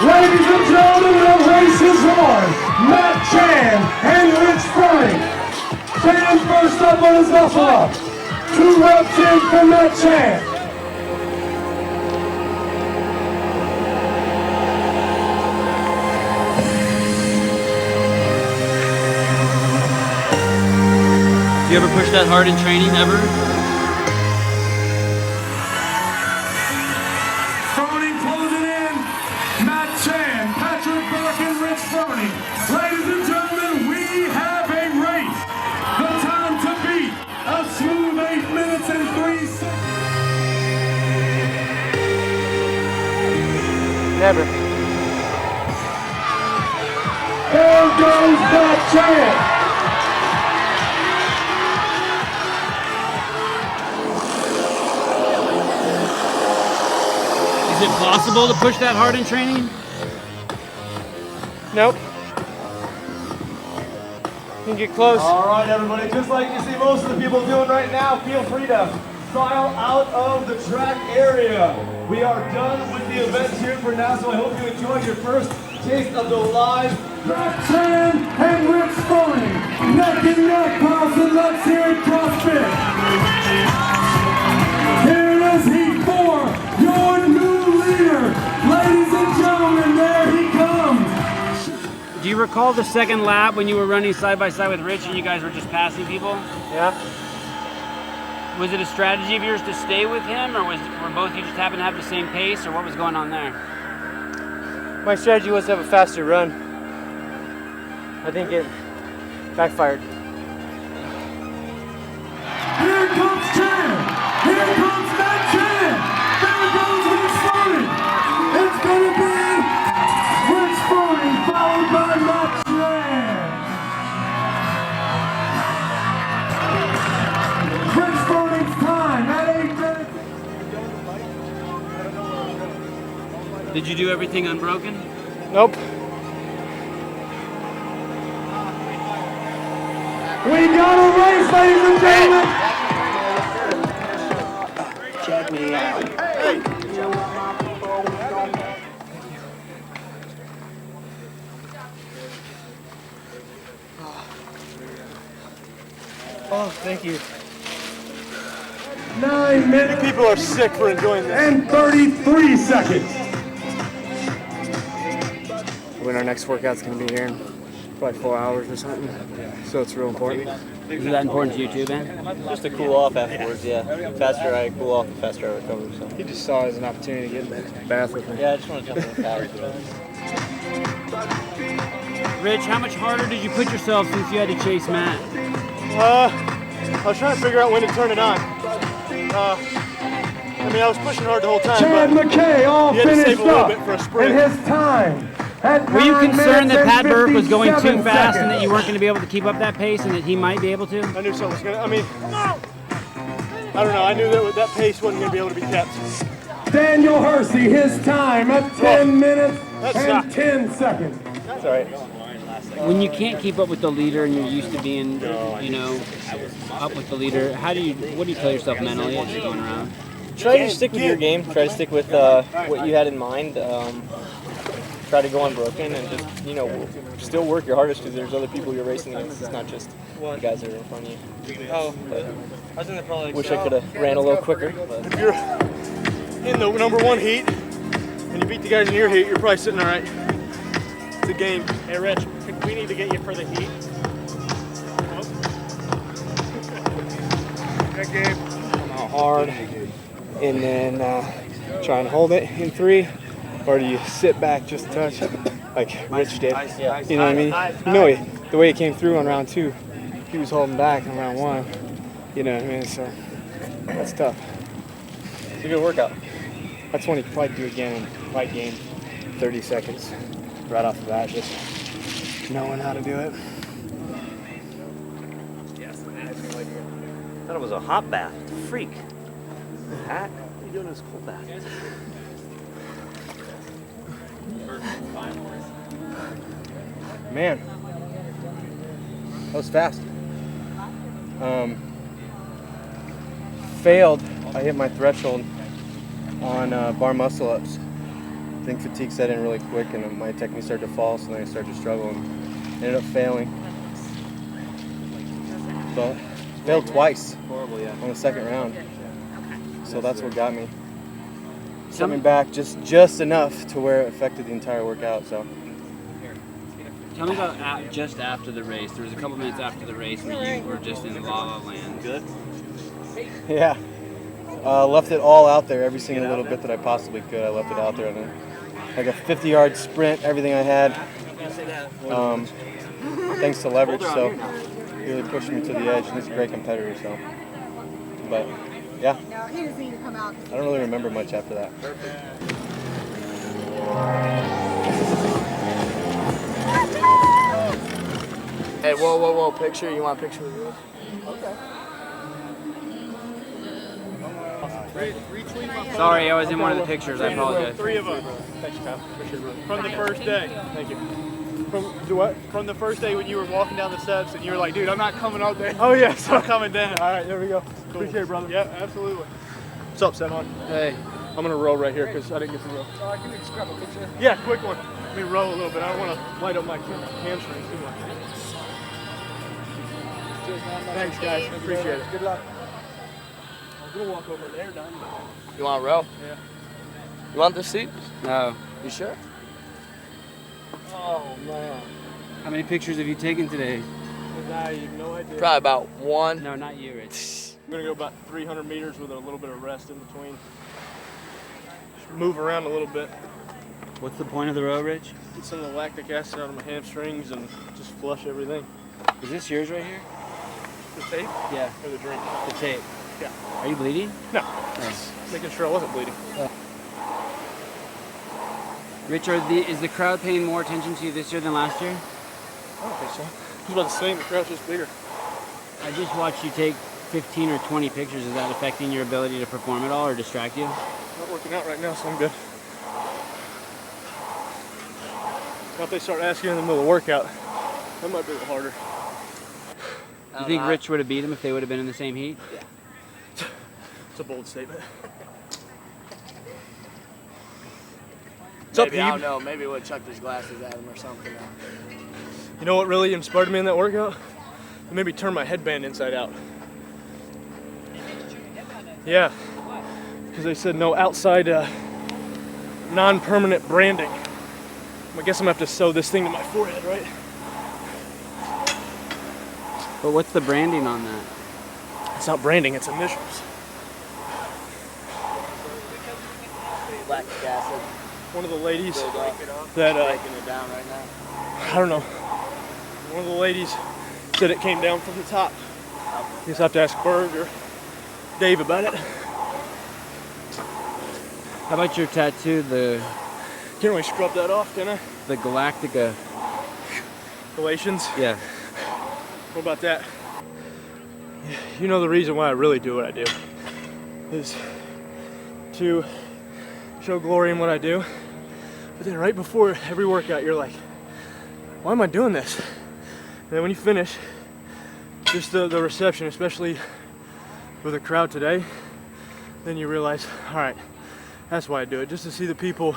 Ladies and gentlemen, the race is on. Matt Chan and Rich Froning. Chan first up on his muscle up. 2 reps in for Matt Chan. Do you ever push that hard in training, ever? Froning closing in. Matt Chan, Patrick Burke, and Rich Froning. Ladies and gentlemen, we have a race. The time to beat a smooth 8 minutes and 3 seconds. Never. There goes Matt Chan. Is it possible to push that hard in training? Nope. You can get close. All right, everybody, just like you see most of the people doing right now, feel free to file out of the track area. We are done with the events here for now, so I hope you enjoyed your first taste of the live. Matt Chan and Rich Froning, neck and neck, pals, and let's hear it CrossFit. Here it is, Heat 4, your new leader. Ladies and gentlemen, there he comes. Do you recall the second lap when you were running side by side with Rich and you guys were just passing people? Yeah. Was it a strategy of yours to stay with him, or were both of you just happen to have the same pace, or what was going on there? My strategy was to have a faster run. I think it backfired. Here comes Chan. Here comes Matt Chan. There goes Rich Froning. It's going to be Rich Froning followed by Matt Chan. Rich Froning's time at 8 minutes. Did you do everything unbroken? Nope. We got a race, ladies and gentlemen. Check me out. Oh, thank you. 9 minutes People are sick for enjoying this. and 33 seconds. When our next workout's gonna be here in probably 4 hours or something. So it's real important. Is that important to you too, Ben? Just to cool off afterwards, yeah. The faster I cool off, the faster I recover. So. He just saw it as an opportunity to get in the bath with me. Yeah, I just want to jump in the bath. Rich, how much harder did you put yourself since you had to chase Matt? I was trying to figure out when to turn it on. I mean, I was pushing hard the whole time. Chad but McKay all you had to save finished a little up, bit for a sprint. and his time at Were you 9 concerned that minutes Pat and Burke was going too 57 fast and that seconds. you weren't going to be able to keep up that pace and that he might be able to? I knew something was going to, I mean, I don't know. I knew that that pace wasn't going to be able to be kept. Daniel Hersey, his time at 10 minutes That and sucked. 10 seconds. That's all right. When you can't keep up with the leader and you're used to being, you know, up with the leader, what do you tell yourself mentally as you're going around? Try to stick with your game. Try to stick with what you had in mind. Try to go unbroken and just, you know, still work your hardest because there's other people you're racing against. It's not just the guys that are in front of you. Oh, But I was in the probably. wish I could have ran a little quicker. But. If you're in the number one heat and you beat the guys in your heat, you're probably sitting all right. It's a game. Hey, Rich, we need to get you for the heat. That game. Hard, and then try and hold it in 3, or do you sit back just a touch, like Rich did? You know what I mean? You know, the way he came through on round 2, he was holding back on round 1. You know what I mean? So that's tough. It's a good workout. That's one you could probably do again in light game, 30 seconds, right off the bat, just knowing how to do it. Thought it was a hot bath. Freak. Pat, what are you doing in this cold bath? Man, that was fast. Failed. I hit my threshold on bar muscle ups. I think fatigue set in really quick, and my technique started to fall, so then I started to struggle and ended up failing. So, failed twice on the second round. So that's what got me. Coming back just enough to where it affected the entire workout. So. Tell me about just after the race. There was a couple minutes after the race where you were just in la la land. Good? Yeah. Left it all out there, every single little bit that I possibly could. I left it out there. And then, like a 50-yard sprint, everything I had. Thanks to leverage, so he really pushed me to the edge. And he's a great competitor, so. But, yeah. I don't really remember much after that. Hey, whoa, picture? You want a picture with you? Okay. Sorry, I was in one of the pictures. I apologize. 3 of us. Thanks, pal. Appreciate it, brother. From the first day. Thank you. Do what? From the first day when you were walking down the steps and you were like, dude, I'm not coming out there. Oh, yes. I'm coming down. All right, there we go. Appreciate it, brother. Yeah, absolutely. What's up, Sevan? Hey. I'm going to row right here because I didn't get to row. Can we just grab a picture? Yeah, quick one. Let me row a little bit. I don't want to light up my hamstrings too much. Thanks, guys. I appreciate it. Good luck. I was going to walk over there, Don. You want to row? Yeah. You want this seat? No. You sure? Oh, man. How many pictures have you taken today? I have no idea. Probably about 1. No, not you, Rich. I'm going to go about 300 meters with a little bit of rest in between. Just move around a little bit. What's the point of the row, Rich? Get some of the lactic acid out of my hamstrings and just flush everything. Is this yours right here? The tape? Yeah. Or the drink? The tape. Yeah. Are you bleeding? No. Oh. Making sure I wasn't bleeding. Rich, is the crowd paying more attention to you this year than last year? I don't think so. It's about the same. The crowd's just bigger. I just watched you take 15 or 20 pictures. Is that affecting your ability to perform at all or distract you? Not working out right now, so I'm good. Now if they start asking in the middle of the workout, that might be a little harder. Do you think Rich would have beat him if they would have been in the same heat? Yeah. It's a bold statement. Maybe, I don't know, maybe he would have chucked his glasses at him or something. You know what really inspired me in that workout? It made me turn my headband inside out. Yeah, because they said no outside non-permanent branding. I guess I'm gonna have to sew this thing to my forehead, right? But what's the branding on that? It's not branding, it's initials. Lactic acid. One of the ladies that, breaking it down right now. I don't know, one of the ladies said it came down from the top. You just have to ask Berg or Dave about it. How about your tattoo, Can't really scrub that off, can I? the Galactica? Galatians? Yeah. What about that? You know the reason why I really do what I do is to show glory in what I do. But then right before every workout, you're like, why am I doing this? And then when you finish, just the reception, especially with the crowd today, then you realize, all right, that's why I do it. Just to see the people,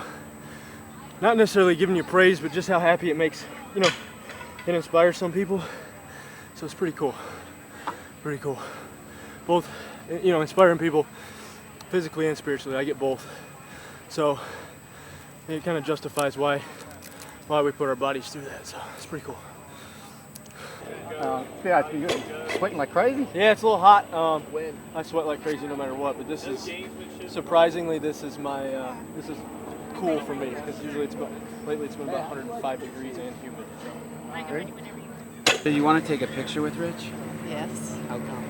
not necessarily giving you praise, but just how happy it makes, it inspires some people. So it's pretty cool. Pretty cool. Both, inspiring people physically and spiritually. I get both. So it kind of justifies why we put our bodies through that. So it's pretty cool. Yeah, you're sweating like crazy. Yeah, it's a little hot. I sweat like crazy no matter what, but this is surprisingly this is cool for me because usually lately it's been about 105 degrees and humid. Do you want to take a picture with Rich? Yes, How come?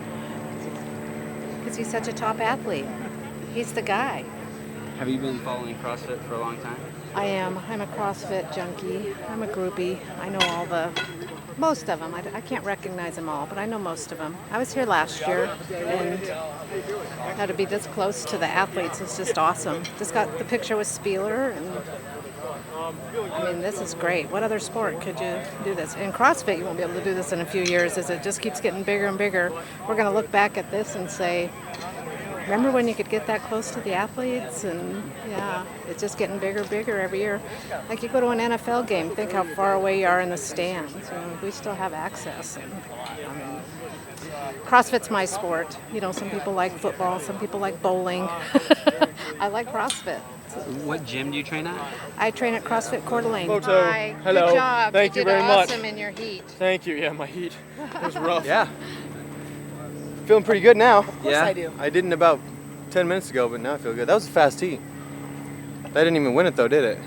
because he's such a top athlete. He's the guy. Have you been following CrossFit for a long time? I am. I'm a CrossFit junkie. I'm a groupie. I know most of them. I can't recognize them all, but I know most of them. I was here last year, and now to be this close to the athletes is just awesome. Just got the picture with Spieler, and this is great. What other sport could you do this? In CrossFit, you won't be able to do this in a few years as it just keeps getting bigger and bigger. We're going to look back at this and say, remember when you could get that close to the athletes? And yeah, it's just getting bigger every year. Like you go to an NFL game, think how far away you are in the stands. You know, we still have access. And, I mean, CrossFit's my sport. You know, some people like football, some people like bowling. I like CrossFit. What gym do you train at? I train at CrossFit Coeur d'Alene. Photo. Hi. Hello. Good job. Thank you did very much. awesome in your heat. Thank you. Yeah, my heat was rough. Yeah. Feeling pretty good now. Yeah, I do. I didn't about 10 minutes ago, but now I feel good. That was a fast heat. That didn't even win it though, did it?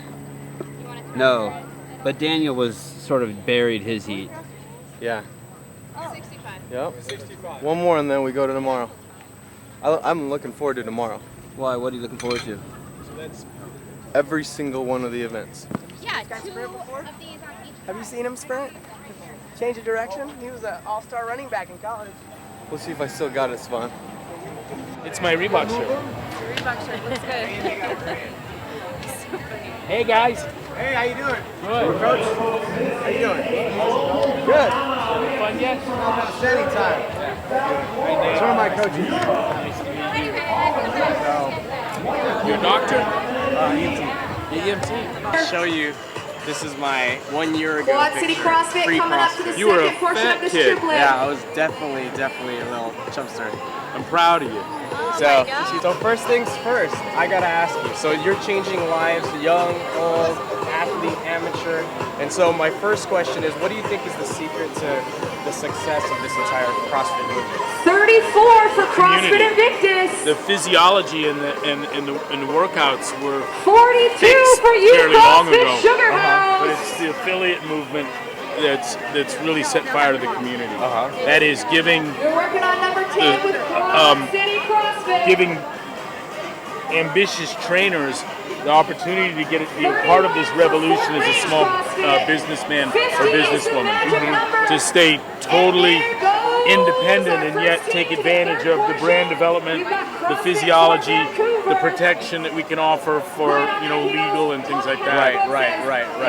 No, but Daniel was sort of buried his heat. Yeah. 65. Yep. 65. One more and then we go to tomorrow. I'm looking forward to tomorrow. Why? What are you looking forward to? Every single one of the events. Yeah, guys two sprint before? of these on each. Have you seen him sprint? Change of direction? He was an all-star running back in college. We'll see if I still got it, Sevan. It's my Reebok shirt. Reebok shirt looks good. Hey guys. Hey, how you doing? Good. Coach? How you doing? Good. Fun yet? Setting time. It's one of my coaches. You're a doctor? EMT. EMT. I'll show you. This is my 1 year ago Quad City picture. CrossFit Free coming up to CrossFit. the You were a second portion fat of this kid. triplet. Yeah, I was definitely a little chumpster. I'm proud of you. So first things first, I gotta ask you. So you're changing lives, young, old, athlete, amateur. And so my first question is, what do you think is the secret to the success of this entire CrossFit movement? 34 for CrossFit Community. Invictus. The physiology and the workouts were 42 fixed for you, fairly long ago. CrossFit Sugar House. But it's the affiliate movement that's really set fire to the community. That is giving We're working on number 10 with Quad City CrossFit. giving ambitious trainers the opportunity to get be a part of this revolution as a small businessman or businesswoman, to stay totally independent and yet take advantage of the brand development, the physiology, the protection that we can offer for legal and things like that. Right.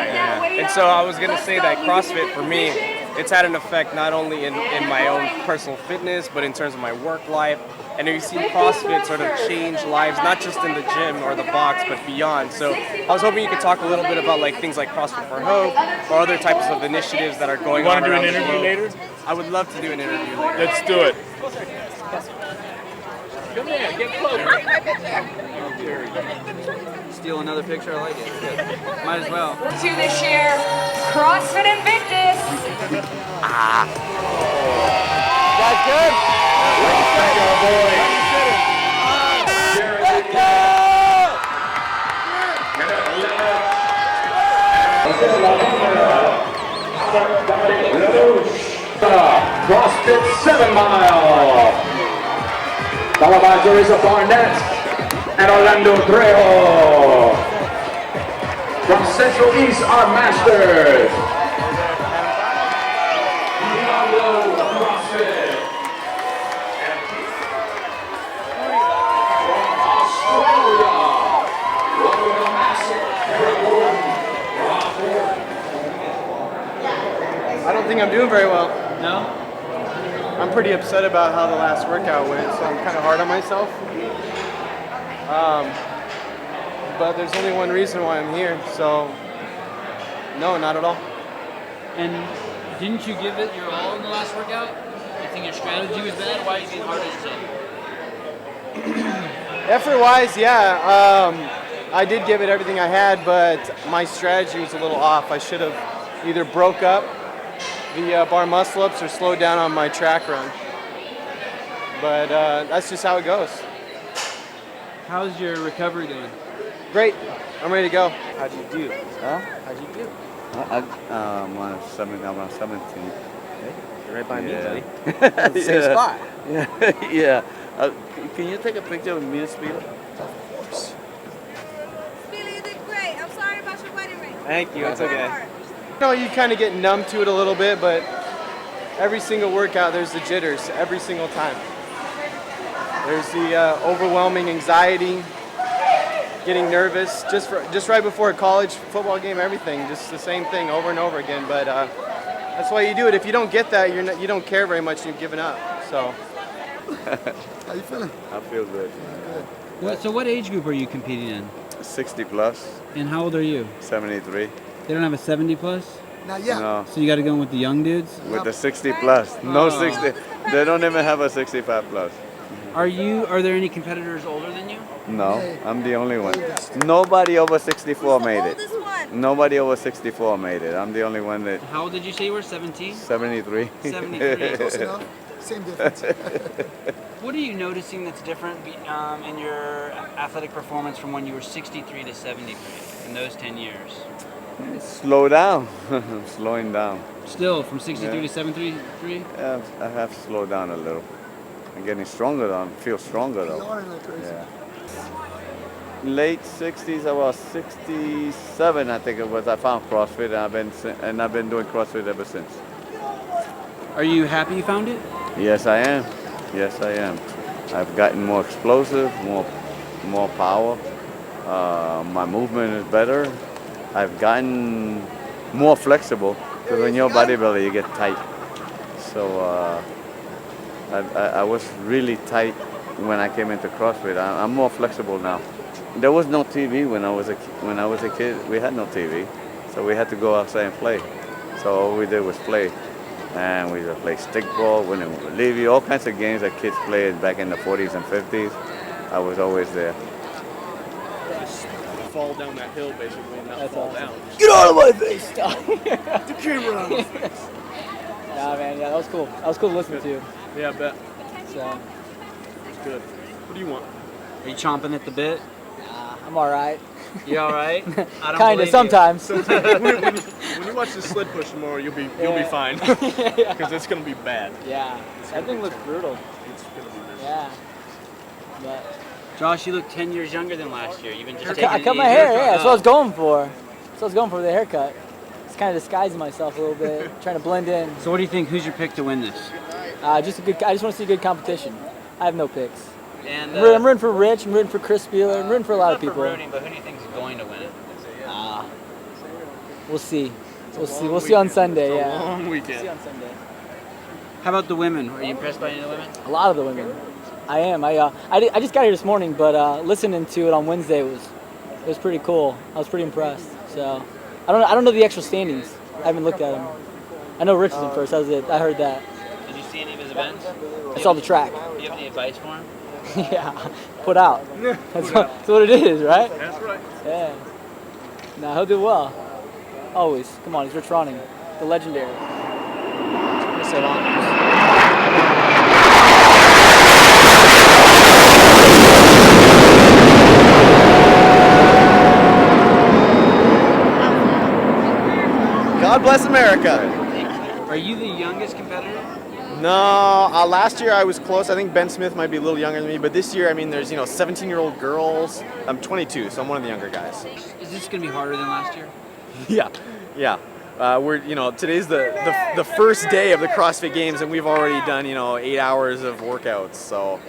Yeah. And so I was gonna say that CrossFit for me, it's had an effect not only in my own personal fitness, but in terms of my work life. And you've seen CrossFit sort of change lives, not just in the gym or the box, but beyond. So I was hoping you could talk a little bit about things like CrossFit for Hope or other types of initiatives that are going on. Want to do around an the interview globe. later? I would love to do an interview later. Let's do it. Come here, get close. Steal another picture. I like it. Good. Might as well. To this year, CrossFit Invictus. Guys, good? CrossFit 7 Mile. Followed by Teresa Barnett and Orlando Trejo. From Central East, our masters. CrossFit. I don't think I'm doing very well. No? I'm pretty upset about how the last workout went, so I'm kind of hard on myself. But there's only one reason why I'm here, so no, not at all. And didn't you give it your all in the last workout? You think your strategy was bad? Why are you being hard on yourself? Effort-wise, yeah. I did give it everything I had, but my strategy was a little off. I should have either broke up the bar muscle-ups or slowed down on my track run. But that's just how it goes. How's your recovery going? Great. I'm ready to go. How'd you do? Huh? How'd you do? I'm on 17th. You're right by Yeah. me, buddy. Same spot. Yeah. Yeah. Can you take a picture with me and Speedo? Speedy, you did great. I'm sorry about your wedding ring. Thank you. It's okay. You know, you kind of get numb to it a little bit, but every single workout, there's the jitters every single time. There's the overwhelming anxiety, getting nervous, just right before a college football game, everything, just the same thing over and over again. But that's why you do it. If you don't get that, you don't care very much, and you've given up. So. How you feeling? I feel good. So what age group are you competing in? 60 plus. And how old are you? 73. They don't have a 70 plus? Not yet. No. So you got to go in with the young dudes? With the 60 plus. No Oh. 60. They don't even have a 65 plus. Are there any competitors older than you? No, I'm the only one. Nobody over 64 made it. Nobody over 64 made it. I'm the only one that. How old did you say you were? 17? 73. 73. Close enough. Same difference. What are you noticing that's different in your athletic performance from when you were 63 to 73 in those 10 years? Slow down. I'm slowing down. Still, from 63 Yeah. to 73? Yeah, I have to slow down a little. I'm getting stronger though. I feel stronger though. You are like crazy. Yeah. Late 60s, I was 67, I think it was. I found CrossFit, and I've been doing CrossFit ever since. Are you happy you found it? Yes, I am. Yes, I am. I've gotten more explosive, more power. My movement is better. I've gotten more flexible because when you're a bodybuilder, you get tight. So I was really tight when I came into CrossFit. I'm more flexible now. There was no TV when I was a kid. We had no TV, so we had to go outside and play. So all we did was play, and we would play stickball, winning levy, all kinds of games that kids played back in the 40s and 50s. I was always there. Just fall down that hill basically and not fall down. Get out of my face! The camera on my face. Nah, man, yeah, that was cool. That was cool to listen to. Yeah, I bet. So, It's good. What do you want? are you chomping at the bit? I'm all right. You all right? I don't Kind believe of, you. sometimes. when you watch the sled push tomorrow, you'll be fine. Because it's going to be bad. Yeah, that thing looks brutal. It's going to be miserable. Yeah. But Josh, you look 10 years younger than last year. You've been just I cut my hair, yeah, that's what I was going for. That's what I was going for with the haircut. Just kind of disguising myself a little bit, trying to blend in. So what do you think? Who's your pick to win this? I just want to see good competition. I have no picks. And, I'm rooting for Rich, I'm rooting for Chris Spieler, I'm rooting for a lot of people. Not for rooting, but who do you think is going to win it? We'll see. We'll see on Sunday, It's a yeah. long weekend. We'll see on Sunday. How about the women? Are you impressed by any of the women? A lot of the women. I am. I just got here this morning, but listening to it on Wednesday was pretty cool. I was pretty impressed. So I don't know the actual standings. I haven't looked at them. I know Rich was in first. That was it. I heard that. Did you see any of his events? I saw the track. Do you have any advice for him? Yeah, put out. That's what it is, right? That's right. Yeah. Nah, he'll do well. Always. Come on, he's Rich Froning, the legendary. God bless America. Are you the youngest competitor? No, last year I was close. I think Ben Smith might be a little younger than me, but this year, I mean, there's 17-year-old girls. I'm 22, so I'm one of the younger guys. Is this going to be harder than last year? Yeah. Today's the first day of the CrossFit Games, and we've already done 8 hours of workouts. So,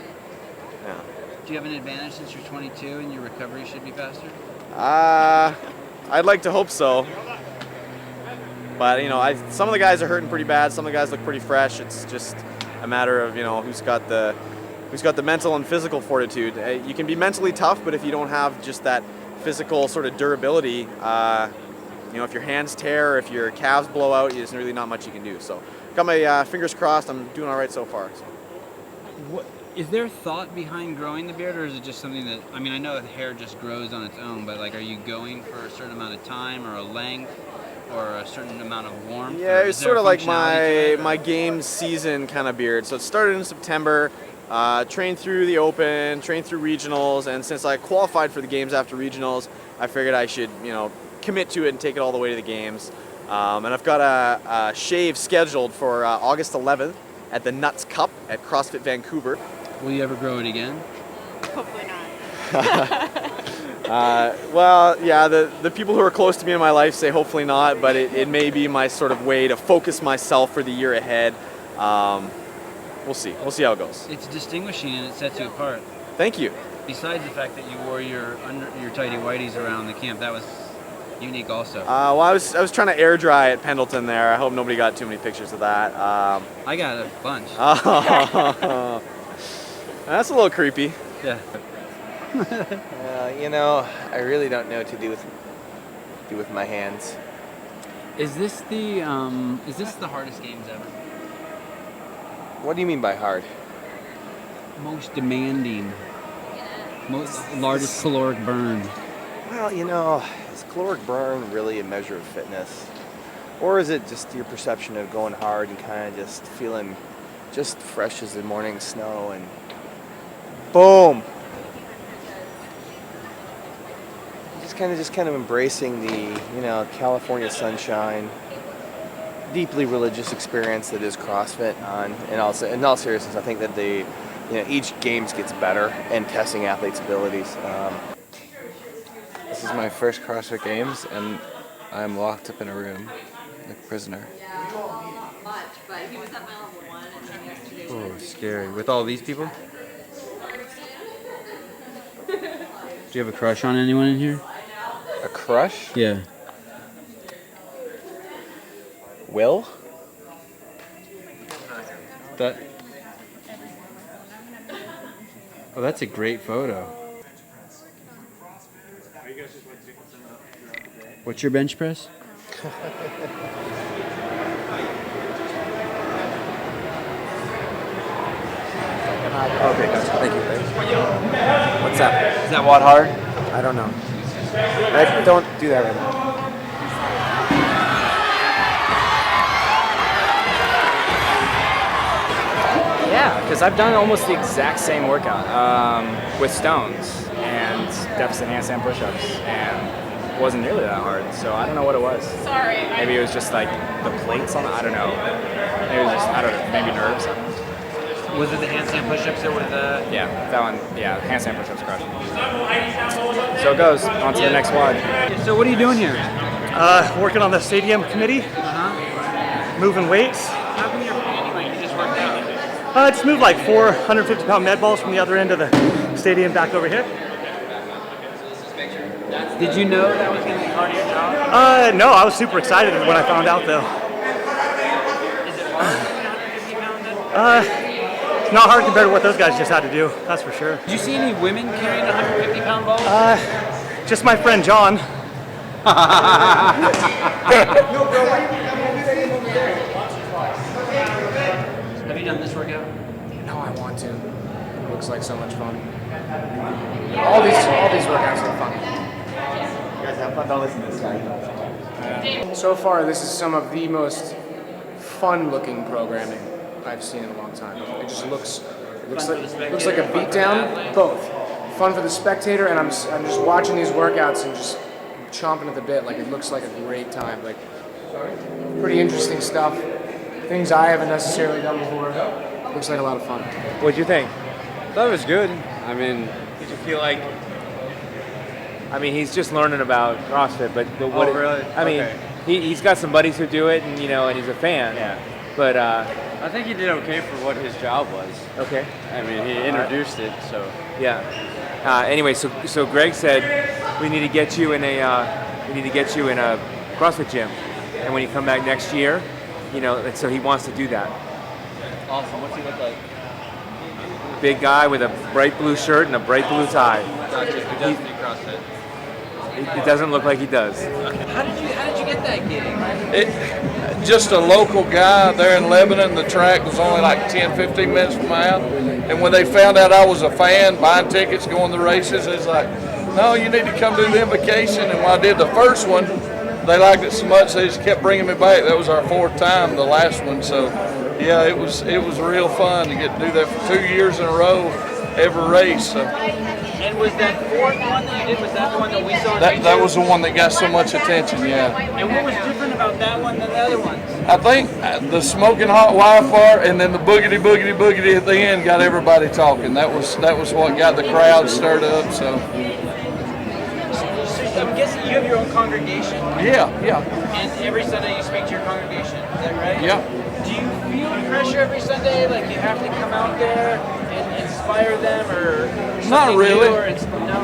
yeah. Do you have an advantage since you're 22 and your recovery should be faster? I'd like to hope so. But some of the guys are hurting pretty bad. Some of the guys look pretty fresh. It's just a matter of who's got the mental and physical fortitude. You can be mentally tough, but if you don't have just that physical sort of durability, if your hands tear, if your calves blow out, there's really not much you can do. So, got my fingers crossed. I'm doing all right so far. So. What is there thought behind growing the beard, or is it just something that I know the hair just grows on its own? But are you going for a certain amount of time, or a length, or a certain amount of warmth? Yeah, it's sort of like my game season kind of beard. So it started in September, trained through the Open, trained through regionals, and since I qualified for the games after regionals, I figured I should, commit to it and take it all the way to the games. And I've got a shave scheduled for August 11th at the Nuts Cup at CrossFit Vancouver. Will you ever grow it again? Hopefully not. Well, yeah, the people who are close to me in my life say hopefully not, but it may be my sort of way to focus myself for the year ahead. We'll see. We'll see how it goes. It's distinguishing and it sets you apart. Thank you. Besides the fact that you wore your tighty whities around the camp, that was unique also. Well, I was trying to air dry at Pendleton there. I hope nobody got too many pictures of that. I got a bunch. That's a little creepy. Yeah. You know, I really don't know what to do with my hands. Is this the hardest games ever? What do you mean by hard? Most demanding, largest caloric burn. Well, you know, is caloric burn really a measure of fitness? Or is it just your perception of going hard and kind of just feeling just fresh as the morning snow and boom? Just kind of embracing the, you know, California sunshine, deeply religious experience that is CrossFit. In all seriousness, I think that each games gets better and testing athletes' abilities. This is my first CrossFit Games, and I'm locked up in a room like a prisoner. Oh, scary. With all these people? Do you have a crush on anyone in here? A crush? Yeah. Will? Oh, that's a great photo. What's your bench press? Okay, gotcha. Thank you. What's that? Is that watt hard? I don't know. Don't do that right now. Yeah, because I've done almost the exact same workout with stones and deficit handstand push-ups, and it wasn't nearly that hard. So I don't know what it was. Sorry. Maybe it was just like the plates on it. I don't know. Maybe it was just, I don't know, maybe nerves. Was it the handstand push-ups or with the... Yeah, that one. Yeah, handstand push-ups crushed. So it goes. On to the next one. So what are you doing here? Working on the stadium committee. Moving weights. How come you're standing like you just worked out? I just moved like 450-pound med balls from the other end of the stadium back over here. Did you know that was going to be part of your job? No, I was super excited when I found out though. Is it hard to be 150 pounds? It's not hard compared to what those guys just had to do, that's for sure. Did you see any women carrying 150-pound balls? Just my friend John. Have you done this workout? No, I want to. It looks like so much fun. All these workouts are fun. You guys have fun? Don't listen to this guy. So far, this is some of the most fun-looking programming I've seen in a long time. It just looks like a beatdown. Both fun for the spectator, and I'm just watching these workouts and just chomping at the bit. Like it looks like a great time. Like pretty interesting stuff. Things I haven't necessarily done before. Looks like a lot of fun. What'd you think? That was good. I mean, did you feel like? I mean, he's just learning about CrossFit, but what? Oh, really? I mean, he's got some buddies who do it, and and he's a fan. Yeah. But I think he did okay for what his job was. Okay. I mean, he introduced it, so. Yeah. Anyway, so Greg said we need to get you in a CrossFit gym, and when you come back next year, and so he wants to do that. Awesome. What's he look like? Big guy with a bright blue shirt and a bright blue tie. Gotcha. Who does do CrossFit? It doesn't look like he does. How did you get that gig? Just a local guy there in Lebanon. The track was only like 10, 15 minutes from my house. And when they found out I was a fan, buying tickets, going to races, it's like, no, you need to come do the invocation. And when I did the first one, they liked it so much they just kept bringing me back. That was our fourth time, the last one. So, yeah, it was real fun to get to do that for 2 years in a row, every race. So. And was that fourth one that you did, was that the one that we saw on That was the one that got so much attention, yeah. And what was different about that one than the other ones? I think the smoking hot Wi-Fi and then the boogity at the end got everybody talking. That was what got the crowd stirred up. So I'm guessing you have your own congregation? Yeah. And every Sunday you speak to your congregation, is that right? Yeah. Do you feel pressure every Sunday, like you have to come out there and inspire them, or not really? No.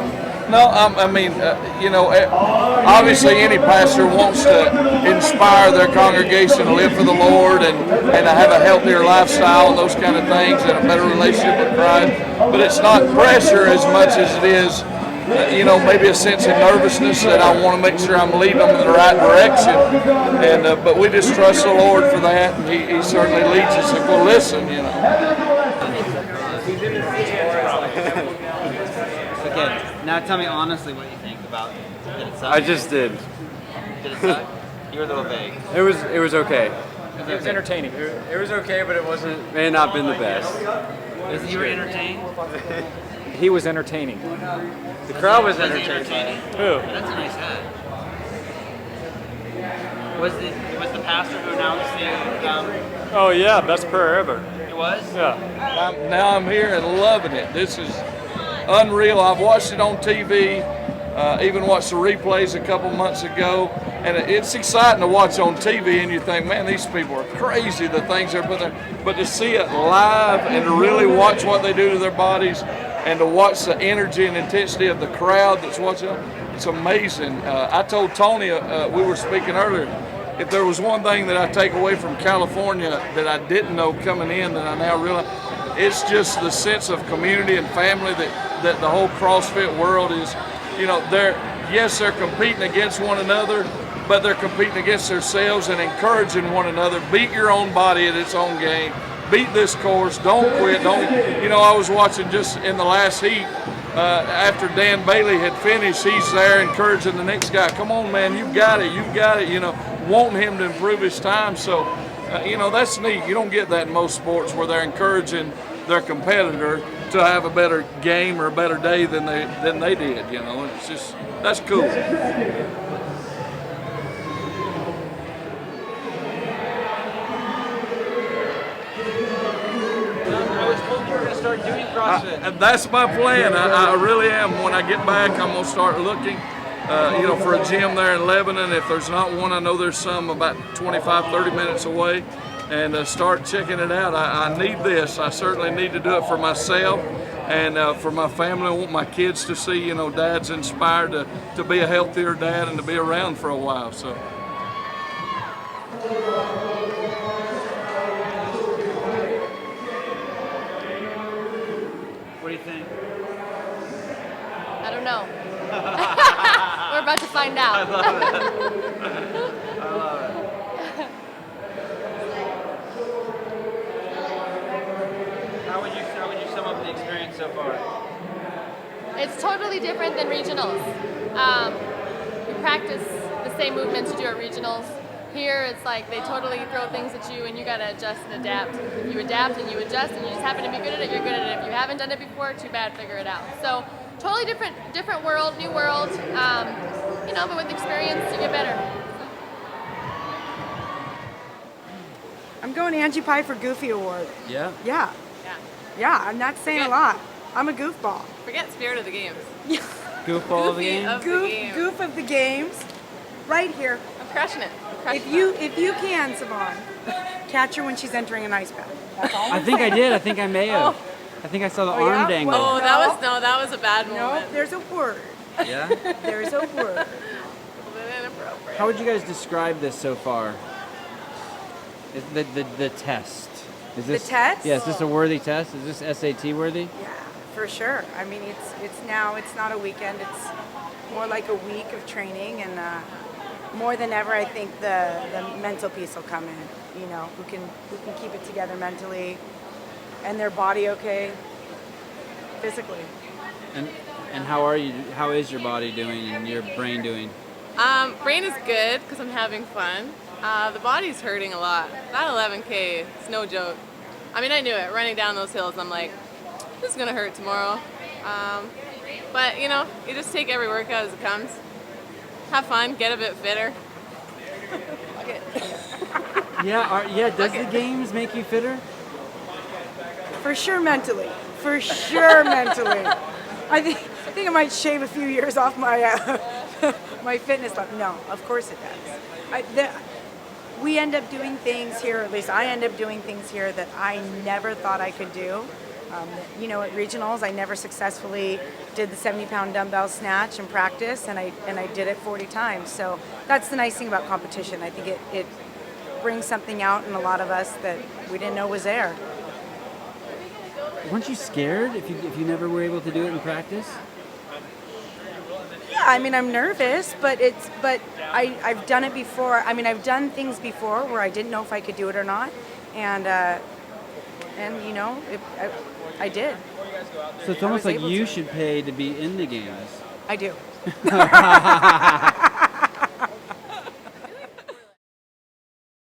No, I mean, obviously any pastor wants to inspire their congregation to live for the Lord and to have a healthier lifestyle and those kind of things and a better relationship with Christ. But it's not pressure as much as it is, maybe a sense of nervousness that I want to make sure I'm leading them in the right direction. And but we just trust the Lord for that, and He certainly leads us if we'll listen. Okay, now tell me honestly what you think about it. Did it suck? I just did. Did it suck? You were a little vague. It was okay. It was entertaining. It was okay, but it may have not been the best. You were entertained? He was entertaining. The crowd was entertaining. Who? That's a nice hat. Was the pastor who announced the Oh yeah, best prayer ever. It was? Yeah. Now I'm here and loving it. This is unreal. I've watched it on TV, even watched the replays a couple months ago, and it's exciting to watch on TV, and you think, man, these people are crazy, the things they're putting there. But to see it live and to really watch what they do to their bodies and to watch the energy and intensity of the crowd that's watching, it's amazing. I told Tony, we were speaking earlier, if there was one thing that I take away from California that I didn't know coming in that I now realize, it's just the sense of community and family that the whole CrossFit world is. They're competing against one another, but they're competing against themselves and encouraging one another. Beat your own body at its own game. Beat this course. Don't quit. I was watching just in the last heat, after Dan Bailey had finished, he's there encouraging the next guy. Come on, man, you've got it, wanting him to improve his time. So, that's neat. You don't get that in most sports where they're encouraging their competitor to have a better game or a better day than they did. It's just, that's cool. I was told you were going to start doing CrossFit. That's my plan. I really am. When I get back, I'm going to start looking, for a gym there in Lebanon. If there's not one, I know there's some about 25, 30 minutes away, and start checking it out. I need this. I certainly need to do it for myself and for my family. I want my kids to see, Dad's inspired to be a healthier dad and to be around for a while. So. What do you think? I don't know. We're about to find out. I love it. I love it. How would you sum up the experience so far? It's totally different than regionals. We practice the same movements you do at regionals. Here, it's like they totally throw things at you and you gotta adjust and adapt. You adapt and you adjust and you just happen to be good at it, you're good at it. If you haven't done it before, too bad, figure it out. So, totally different world, new world, but with experience, you get better. I'm going Angie Pie for Goofy Award. Yeah? Yeah. Yeah, I'm not saying a lot. I'm a goofball. Forget Spirit of the Games. Goofball of the game? Goof of the games. Right here. I'm crushing it. If you can, Sevan, catch her when she's entering an ice bath. That's all I think I did. I think I may have. I think I saw the arm dangle. Oh, that was a bad moment. No, there's a word. Yeah? There's a word. How would you guys describe this so far? The test. Is this, the test? Yeah, is this a worthy test? Is this SAT worthy? Yeah, for sure. I mean, it's not a weekend. It's more like a week of training, and more than ever, I think the mental piece will come in. Who can keep it together mentally, and their body okay, physically. And how are you? How is your body doing and your brain doing? Brain is good because I'm having fun. The body's hurting a lot. That 11K, it's no joke. I mean, I knew it. Running down those hills, I'm like, this is gonna hurt tomorrow. But you just take every workout as it comes. Have fun, get a bit fitter. Does the games make you fitter? For sure mentally. For sure mentally. I think I might shave a few years off my my fitness level. No, of course it does. We end up doing things here, or at least I end up doing things here that I never thought I could do. You know, at regionals, I never successfully did the 70-pound dumbbell snatch in practice, and I did it 40 times. So that's the nice thing about competition. I think it brings something out in a lot of us that we didn't know was there. Weren't you scared if you never were able to do it in practice? Yeah, I mean, I'm nervous, but I've done it before. I mean, I've done things before where I didn't know if I could do it or not, and you know, I did. So it's almost like you should pay to be in the games. I do.